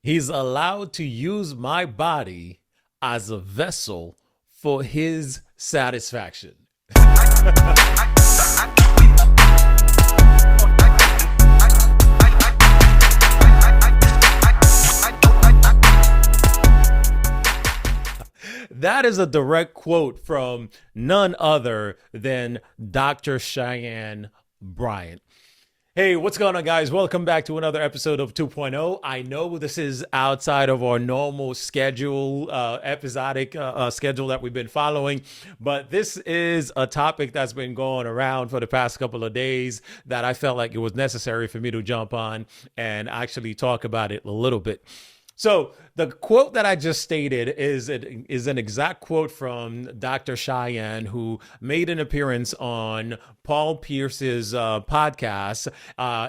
He's allowed to use my body as a vessel for his satisfaction. That is a direct quote from none other than Dr. Cheyenne Bryant. Hey, what's going on, guys? Welcome back to another episode of 2.0. I know this is outside of our normal schedule, episodic schedule that we've been following, but this is a topic that's been going around for the past couple of days that I felt like it was necessary for me to jump on and actually talk about it a little bit. So the quote that I just stated is an exact quote from Dr. Cheyenne, who made an appearance on Paul Pierce's podcast.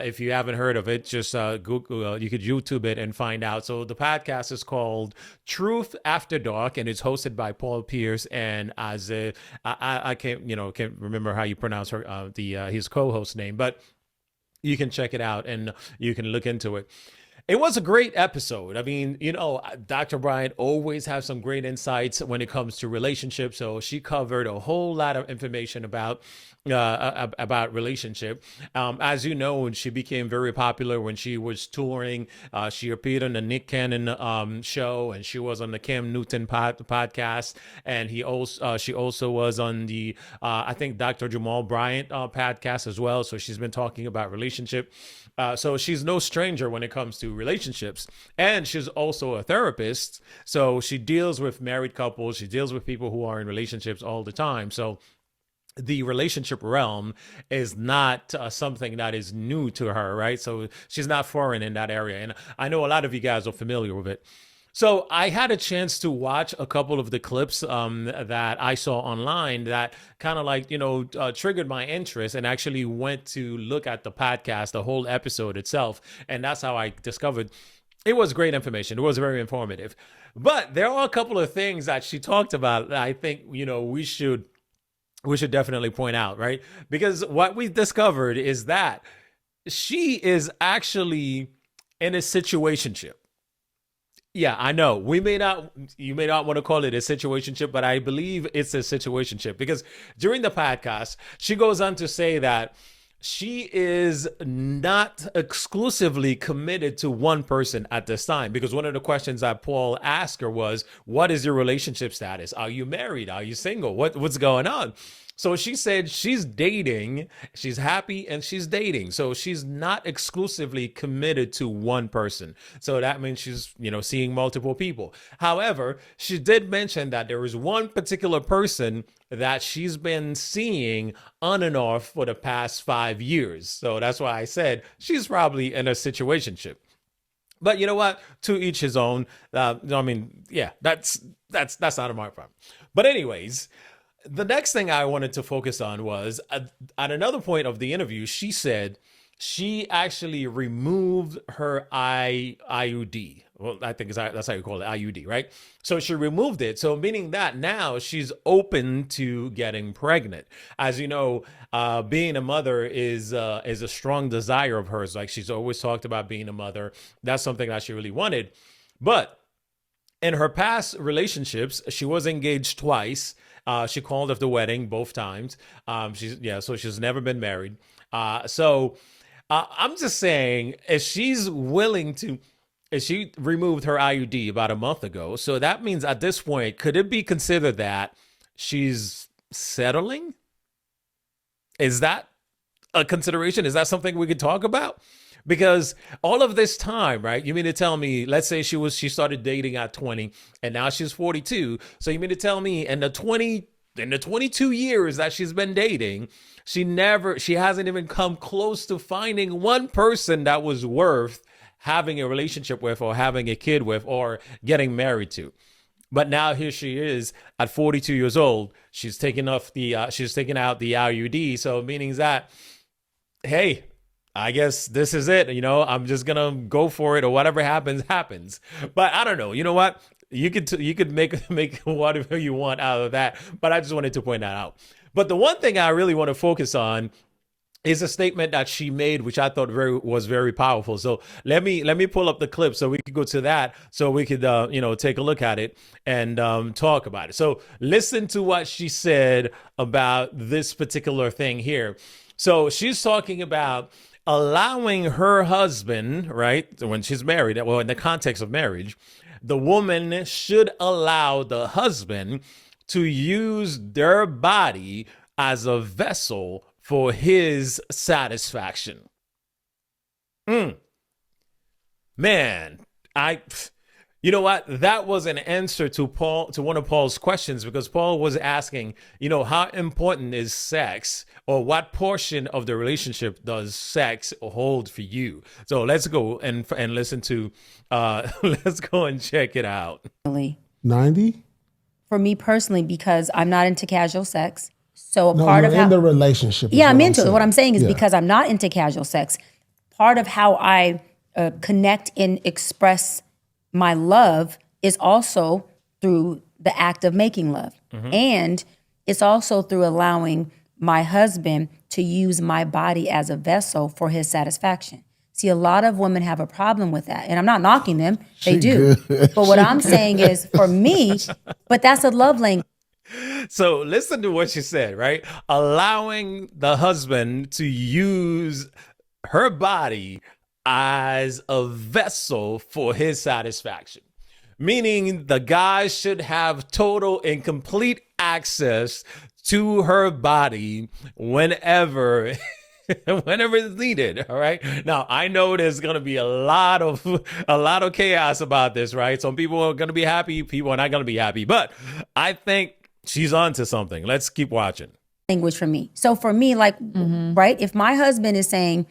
If you haven't heard of it, just Google, you could YouTube it and find out. So the podcast is called Truth After Dark, and it's hosted by Paul Pierce and I can't remember how you pronounce her his co-host name, but you can check it out and you can look into it. It was a great episode. I mean, Dr. Bryant always has some great insights when it comes to relationships. So she covered a whole lot of information about relationship. As you know, she became very popular when she was touring. She appeared on the Nick Cannon show, and she was on the Cam Newton podcast. And she also was on the I think Dr. Jamal Bryant podcast as well. So she's been talking about relationship. So she's no stranger when it comes to relationships, and she's also a therapist. So she deals with married couples. She deals with people who are in relationships all the time. So the relationship realm is not something that is new to her, right? So she's not foreign in that area. And I know a lot of you guys are familiar with it. So I had a chance to watch a couple of the clips that I saw online that kind of triggered my interest, and actually went to look at the podcast, the whole episode itself. And that's how I discovered it was great information. It was very informative. But there are a couple of things that she talked about that I think, we should definitely point out, right? Because what we discovered is that she is actually in a situationship. Yeah, I know. You may not want to call it a situationship, but I believe it's a situationship, because during the podcast, she goes on to say that she is not exclusively committed to one person at this time, because one of the questions that Paul asked her was, what is your relationship status? Are you married? Are you single? What's going on? So she said she's dating, she's happy, and she's dating. So she's not exclusively committed to one person. So that means she's, seeing multiple people. However, she did mention that there is one particular person that she's been seeing on and off for the past 5 years. So that's why I said she's probably in a situationship. But you know what? To each his own. That's not my problem. But anyways, the next thing I wanted to focus on was at another point of the interview, she said she actually removed her IUD. Well, I think that's how you call it, IUD, right? So she removed it. So meaning that now she's open to getting pregnant. As you know, being a mother is a strong desire of hers. Like, she's always talked about being a mother. That's something that she really wanted. But in her past relationships, she was engaged twice. She called off the wedding both times. So she's never been married. So I'm just saying, if she removed her IUD about a month ago, so that means at this point, could it be considered that she's settling? Is that a consideration? Is that something we could talk about? Because all of this time, right? You mean to tell me, let's say she started dating at 20 and now she's 42. So you mean to tell me in the 22 years that she's been dating, she hasn't even come close to finding one person that was worth having a relationship with, or having a kid with, or getting married to. But now here she is at 42 years old. She's taken out the IUD. So meaning that, hey, I guess this is it. I'm just going to go for it, or whatever happens, happens. But I don't know. You know what? You could make whatever you want out of that. But I just wanted to point that out. But the one thing I really want to focus on is a statement that she made, which I thought was very powerful. So let me pull up the clip so we could go to that, so we could take a look at it and talk about it. So listen to what she said about this particular thing here. So she's talking about allowing her husband, right, when she's married, well, in the context of marriage, the woman should allow the husband to use their body as a vessel for his satisfaction. Man, you know what? That was an answer to one of Paul's questions, because Paul was asking, how important is sex, or what portion of the relationship does sex hold for you? So let's go and listen to, let's go and check it out. 90? For me personally, because I'm not into casual sex. So No, part you're of in how the relationship. yeah, I'm into it. What I'm saying is Yeah. because I'm not into casual sex, part of how I connect and express my love is also through the act of making love. And it's also through allowing my husband to use my body as a vessel for his satisfaction. See, a lot of women have a problem with that. And I'm not knocking them. They do. But what I'm saying is, for me, but that's a love language. So listen to what she said, right? Allowing the husband to use her body as a vessel for his satisfaction. Meaning the guy should have total and complete access to her body whenever whenever it's needed. All right. Now I know there's gonna be a lot of chaos about this, right? Some people are gonna be happy, people are not gonna be happy, but I think she's onto something. Let's keep watching. Language for me. So for me, like, right, if my husband is saying,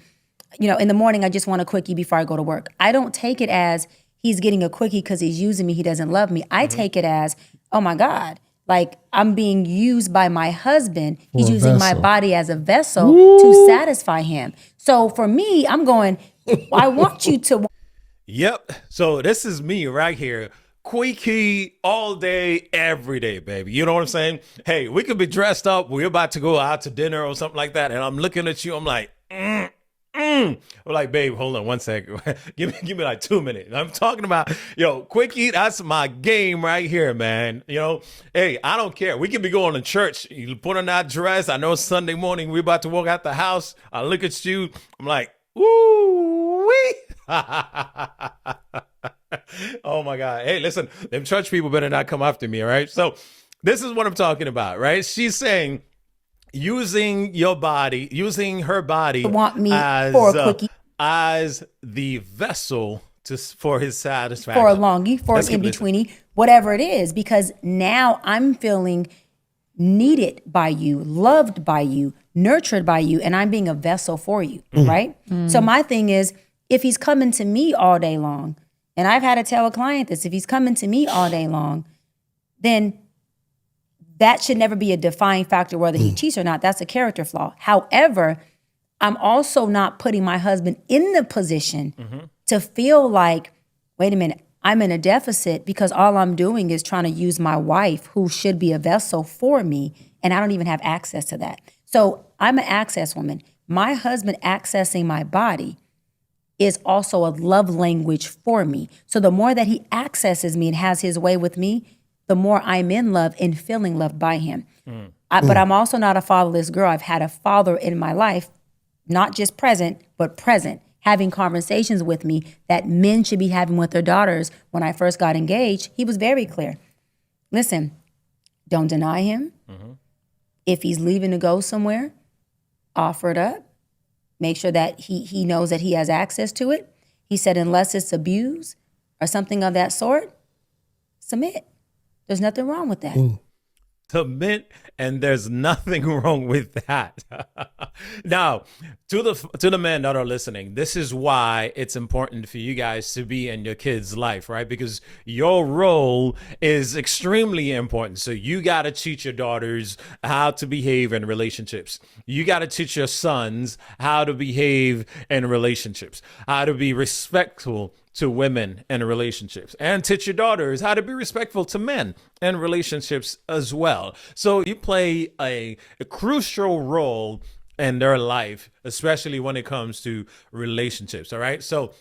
in the morning, I just want a quickie before I go to work, I don't take it as he's getting a quickie because he's using me, he doesn't love me. I take it as, oh my God, like I'm being used by my husband. He's using my body as a vessel to satisfy him. So for me, I'm going, I want you to. Yep. So this is me right here. Quickie all day, every day, baby. You know what I'm saying? Hey, we could be dressed up. We're about to go out to dinner or something like that. And I'm looking at you. I'm like, I'm like, babe, hold on one second. give me like 2 minutes. I'm talking about, quickie. That's my game right here, man. Hey, I don't care. We could be going to church. You put on that dress. I know it's Sunday morning. We're about to walk out the house. I look at you. I'm like, ooh, wee. Oh my God. Hey, listen, them church people better not come after me, all right? So this is what I'm talking about, right? She's saying using her body Want me for a quickie. As the vessel for his satisfaction. For a longie, for an in-betweenie, whatever it is, because now I'm feeling needed by you, loved by you, nurtured by you, and I'm being a vessel for you, right? So my thing is, if he's coming to me all day long, and I've had to tell a client this, if he's coming to me all day long, then that should never be a defining factor whether he cheats or not. That's a character flaw. However, I'm also not putting my husband in the position to feel like, wait a minute, I'm in a deficit because all I'm doing is trying to use my wife, who should be a vessel for me, and I don't even have access to that. So I'm an access woman. My husband accessing my body is also a love language for me. So the more that he accesses me and has his way with me, the more I'm in love and feeling loved by him. But I'm also not a fatherless girl. I've had a father in my life, not just present, but present, having conversations with me that men should be having with their daughters. When I first got engaged, he was very clear. Listen, don't deny him. If he's leaving to go somewhere, offer it up. Make sure that he knows that he has access to it. He said, unless it's abuse or something of that sort, submit. There's nothing wrong with that. Submit, and there's nothing wrong with that. Now, to the men that are listening, this is why it's important for you guys to be in your kids' life, right? Because your role is extremely important. So you got to teach your daughters how to behave in relationships. You got to teach your sons how to behave in relationships, how to be respectful to women in relationships, and teach your daughters how to be respectful to men in relationships as well. So you play a crucial role in their life, especially when it comes to relationships. All right. So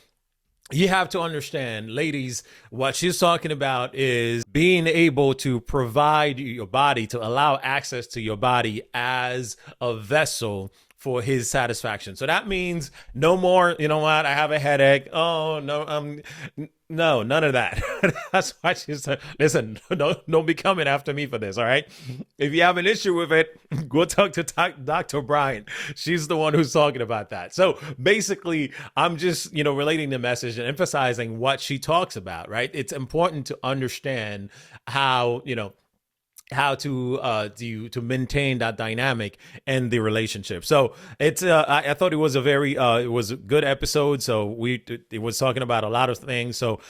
you have to understand, ladies, what she's talking about is being able to provide your body, to allow access to your body as a vessel for his satisfaction. So that means no more, you know what, I have a headache. Oh, no, no, none of that. That's why she said, listen, don't be coming after me for this, all right? If you have an issue with it, go talk to Dr. Bryant. She's the one who's talking about that. So basically, I'm just, relating the message and emphasizing what she talks about, right? It's important to understand how, how to maintain that dynamic in the relationship. So it's I thought it was it was a good episode. So it was talking about a lot of things. So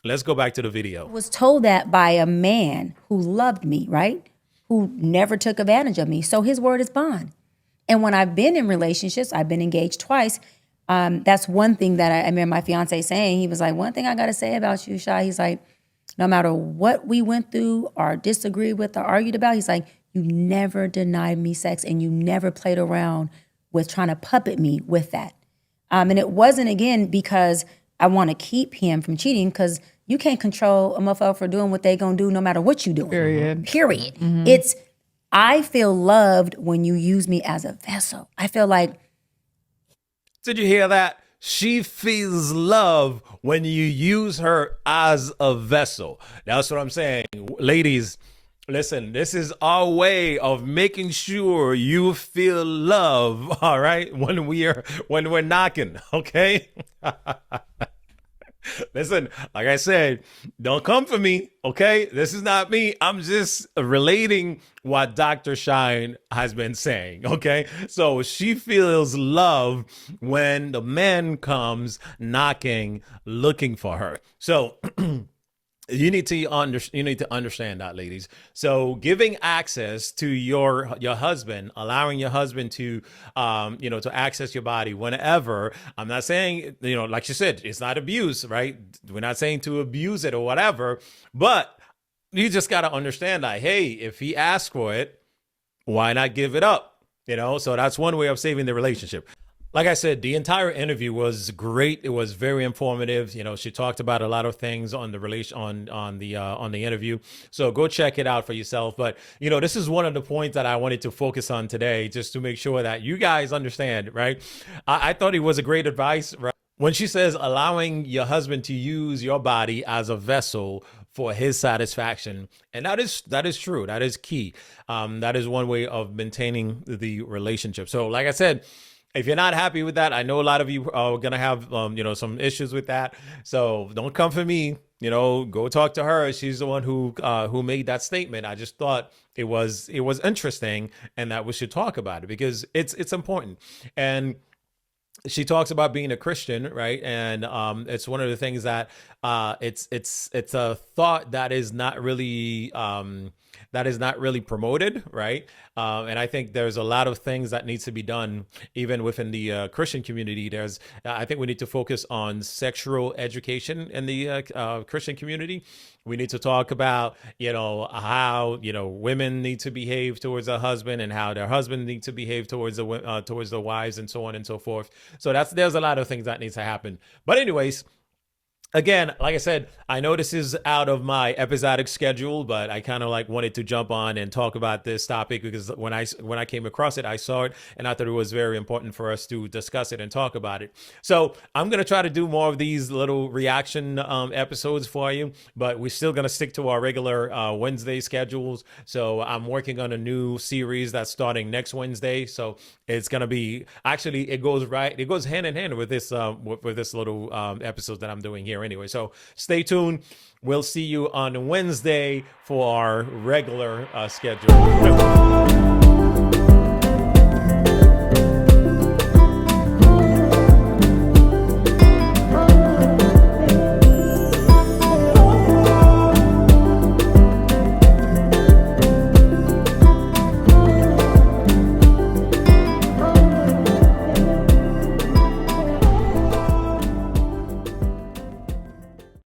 let's go back to the video. I was told that by a man who loved me, right? Who never took advantage of me. So his word is bond. And when I've been in relationships, I've been engaged twice. That's one thing that I remember my fiance saying. He was like, one thing I got to say about you, Shy. He's like, no matter what we went through or disagreed with or argued about, he's like, you never denied me sex and you never played around with trying to puppet me with that. And it wasn't, again, because I want to keep him from cheating, because you can't control a motherfucker for doing what they gonna do no matter what you doing. Period. Mm-hmm. It's, I feel loved when you use me as a vessel. I feel like. Did you hear that? She feels love when you use her as a vessel. That's what I'm saying. Ladies, listen, this is our way of making sure you feel love, all right? When we're knocking, okay? Listen, like I said, don't come for me, okay? This is not me. I'm just relating what Dr. Cheyenne has been saying, okay? So she feels love when the man comes knocking, looking for her. So you need to understand that, ladies. So giving access to your husband, allowing your husband to to access your body whenever. I'm not saying, like you said, it's not abuse, right? We're not saying to abuse it or whatever, but you just got to understand that, hey, if he asks for it, why not give it up? So that's one way of saving the relationship. Like I said, the entire interview was great. It was very informative. She talked about a lot of things on the on the interview. So go check it out for yourself. But this is one of the points that I wanted to focus on today, just to make sure that you guys understand, right? I thought it was a great advice, right? When she says allowing your husband to use your body as a vessel for his satisfaction. And that is true. That is key. That is one way of maintaining the relationship. So like I said, if you're not happy with that, I know a lot of you are going to have, some issues with that. So don't come for me, go talk to her. She's the one who made that statement. I just thought it was interesting and that we should talk about it because it's important. And she talks about being a Christian, right? And it's one of the things that it's a thought that is not really promoted, right? And I think there's a lot of things that needs to be done even within the Christian community. I think we need to focus on sexual education in the Christian community. We need to talk about, how, women need to behave towards their husband and how their husband need to behave towards the wives and so on and so forth. So there's a lot of things that needs to happen. But anyways, again, like I said, I know this is out of my episodic schedule, but I kind of wanted to jump on and talk about this topic because when I came across it, I saw it and I thought it was very important for us to discuss it and talk about it. So I'm going to try to do more of these little reaction episodes for you, but we're still going to stick to our regular Wednesday schedules. So I'm working on a new series that's starting next Wednesday. So it's going to be, actually, it goes hand in hand with this little episode that I'm doing here anyway. So stay tuned. We'll see you on Wednesday for our regular schedule.